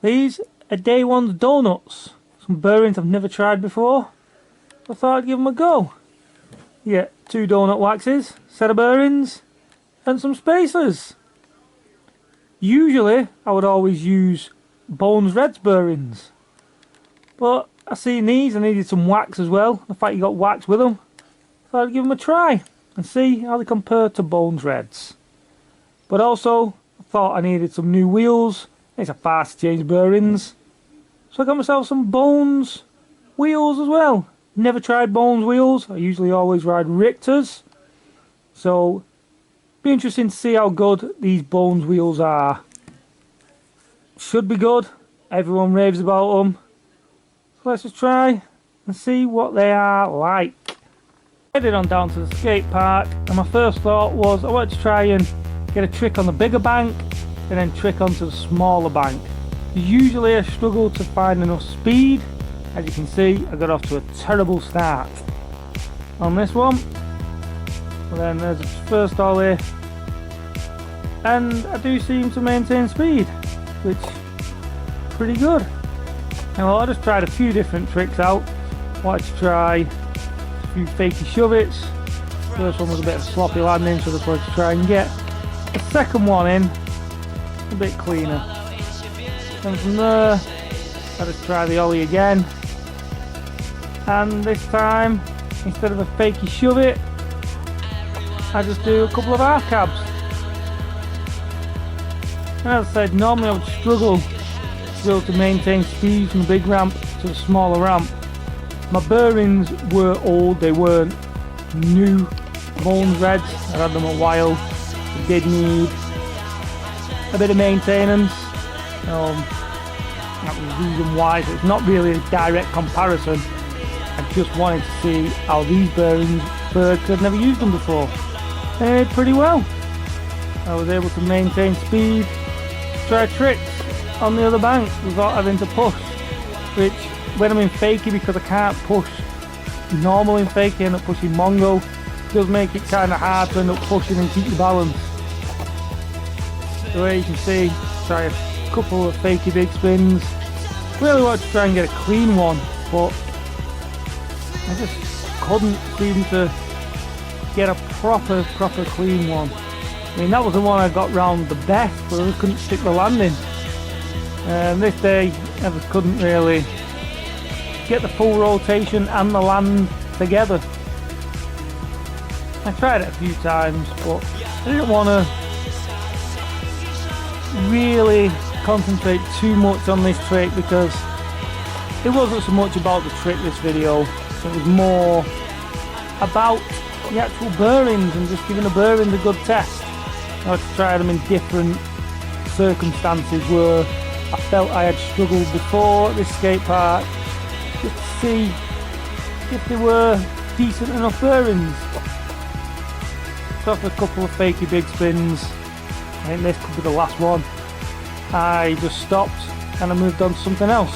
These are Deawon's donuts. Some bearings I've never tried before. I thought I'd give them a go. You get 2 donut waxes, set of bearings, and some spacers. Usually I would always use Bones Red's bearings, but I seen these, I needed some wax as well. The fact you got wax with them, thought I'd give them a try and see how they compare to Bones Red's. But also I thought I needed some new wheels. It's a fast change bearings, so I got myself some Bones wheels as well. Never tried Bones wheels. I usually always ride Richter's, so be interesting to see how good these Bones wheels are. Should be good. Everyone raves about them. So let's just try and see what they are like. Headed on down to the skate park, and my first thought was I wanted to try and get a trick on the bigger bank and then trick onto the smaller bank. Usually I struggle to find enough speed. As you can see, I got off to a terrible start on this one. But then there's the first ollie, and I do seem to maintain speed, which is pretty good. Now I just tried a few different tricks out. Wanted to try a few fakey shove-its. First one was a bit of a sloppy landing, so I just wanted to try and get the second one in a bit cleaner. Then from there, I just try the ollie again, and this time, instead of a fakey shove-it, I just do a couple of half cabs. And as I said, normally I would struggle to be able to maintain speed from the big ramp to the smaller ramp. My bearings were old, they weren't new Bones Reds. I had them a while. They did need a bit of maintenance. That was the reason why. So it's not really a direct comparison. I just wanted to see how these bearings work, because I've never used them before. They did pretty well. I was able to maintain speed, try tricks on the other bank without having to push, which when I'm in fakie, because I can't push normal in fakie, I end up pushing Mongo. It does make it kind of hard to end up pushing and keep your balance. The way you can see, try a couple of fakey big spins. Really wanted to try and get a clean one, but I just couldn't seem to get a proper clean one. I mean, that was the one I got round the best, but I couldn't stick the landing. This day I just couldn't really get the full rotation and the land together. I tried it a few times, but I didn't want to really concentrate too much on this trick, because it wasn't so much about the trick this video, it was more about the actual bearings and just giving the bearings a good test. I had to try them in different circumstances where I felt I had struggled before at this skate park, just to see if they were decent enough bearings. So after a couple of fakey big spins, I think this could be the last one, I just stopped and I moved on to something else.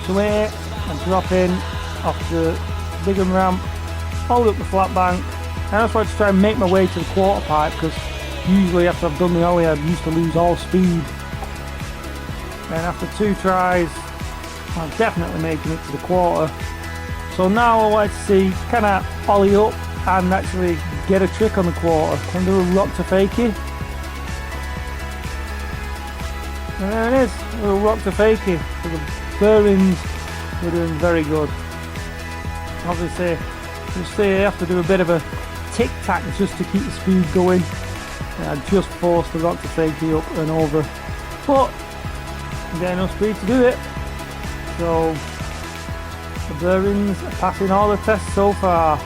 So here I drop in off the bigger ramp, hold up the flat bank, and I just wanted to try and make my way to the quarter pipe, because usually after I've done the ollie I used to lose all speed. Then after 2 tries I'm definitely making it to the quarter. So now I wanted to see, can I ollie up and actually get a trick on the quarter? Can I do a rock to fakie? And there it is, a little rock to fakie. So the bearings were doing very good. Obviously, you see I have to do a bit of a tic-tac just to keep the speed going. And I just forced the rock to fakie up and over, but I'm getting enough speed to do it. So the bearings are passing all the tests so far.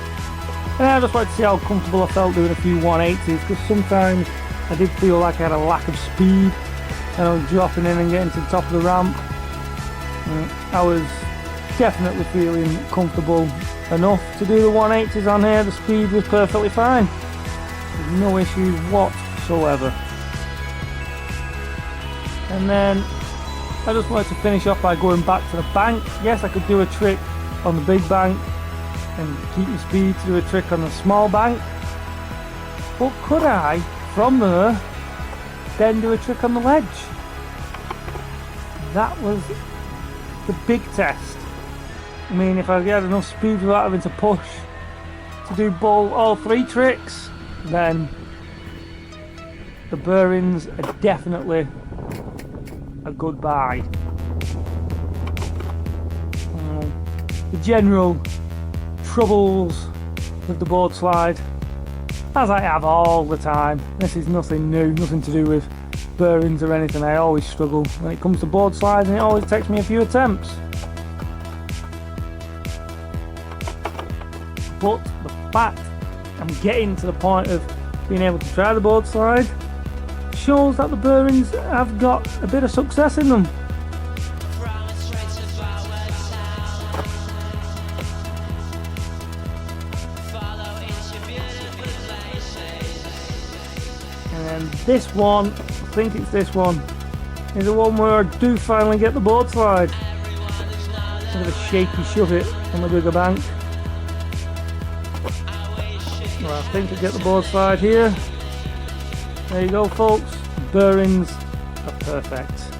And I just wanted to see how comfortable I felt doing a few 180s, because sometimes I did feel like I had a lack of speed and I was dropping in and getting to the top of the ramp. I was definitely feeling comfortable enough to do the 180s on here. The speed was perfectly fine. There's no issues whatsoever. And then I just wanted to finish off by going back to the bank. Yes, I could do a trick on the big bank, and keep your speed to do a trick on a small bank. But could I, from there, then do a trick on the ledge? That was the big test. I mean, if I had enough speed without having to push to do all 3 tricks, then the bearings are definitely a good buy. The general troubles with the board slide, as I have all the time. This is nothing new, nothing to do with bearings or anything. I always struggle when it comes to board slides, and it always takes me a few attempts. But the fact I'm getting to the point of being able to try the board slide shows that the bearings have got a bit of success in them. And this one, I think it's this one, is the one where I do finally get the board slide. Bit of a shaky shove it on the bigger bank. Well, I think I get the board slide here. There you go, folks. Bearings are perfect.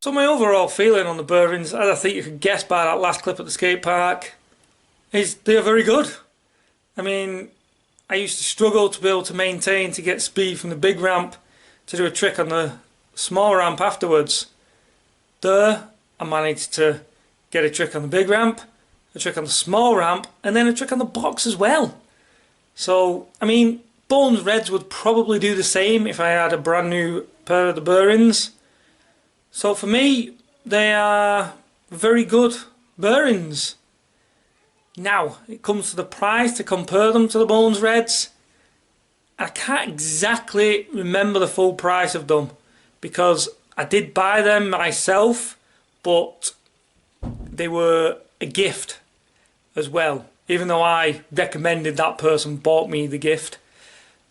So my overall feeling on the bearings, as I think you can guess by that last clip at the skate park, is they are very good. I mean, I used to struggle to be able to maintain to get speed from the big ramp to do a trick on the small ramp afterwards. There, I managed to get a trick on the big ramp, a trick on the small ramp, and then a trick on the box as well. So, I mean, Bones Reds would probably do the same if I had a brand new pair of the bearings. So for me, they are very good bearings. Now, it comes to the price to compare them to the Bones Reds. I can't exactly remember the full price of them because I did buy them myself, but they were a gift as well. Even though I recommended that person bought me the gift.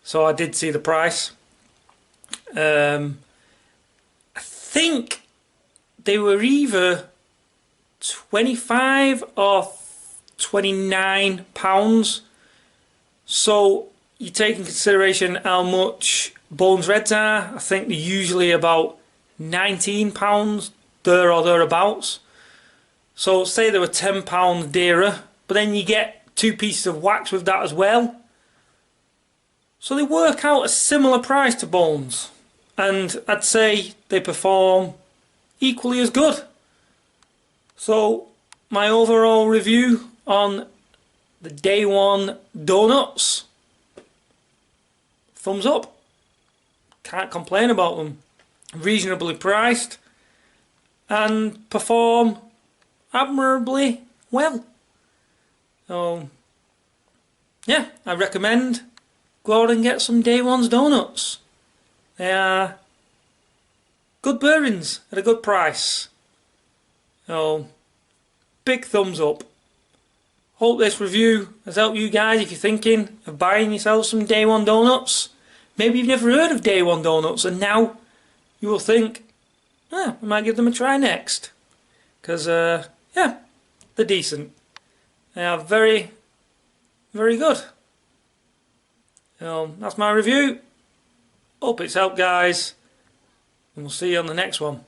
So I did see the price. I think they were either £25 or £29. So you take in consideration how much Bones Reds are. I think they're usually about £19 there or thereabouts. So say they were £10 dearer, but then you get 2 pieces of wax with that as well. So they work out a similar price to Bones, and I'd say they perform equally as good. So my overall review on the Deawon donuts, thumbs up. Can't complain about them. Reasonably priced and perform admirably well. So yeah, I recommend go out and get some Deawon's donuts. They are good bearings at a good price. So big thumbs up. Hope this review has helped you guys if you're thinking of buying yourself some Deawon donuts. Maybe you've never heard of Deawon donuts and now you will think, I might give them a try next. Because, yeah, they're decent. They are very, very good. So that's my review. Hope it's helped, guys. And we'll see you on the next one.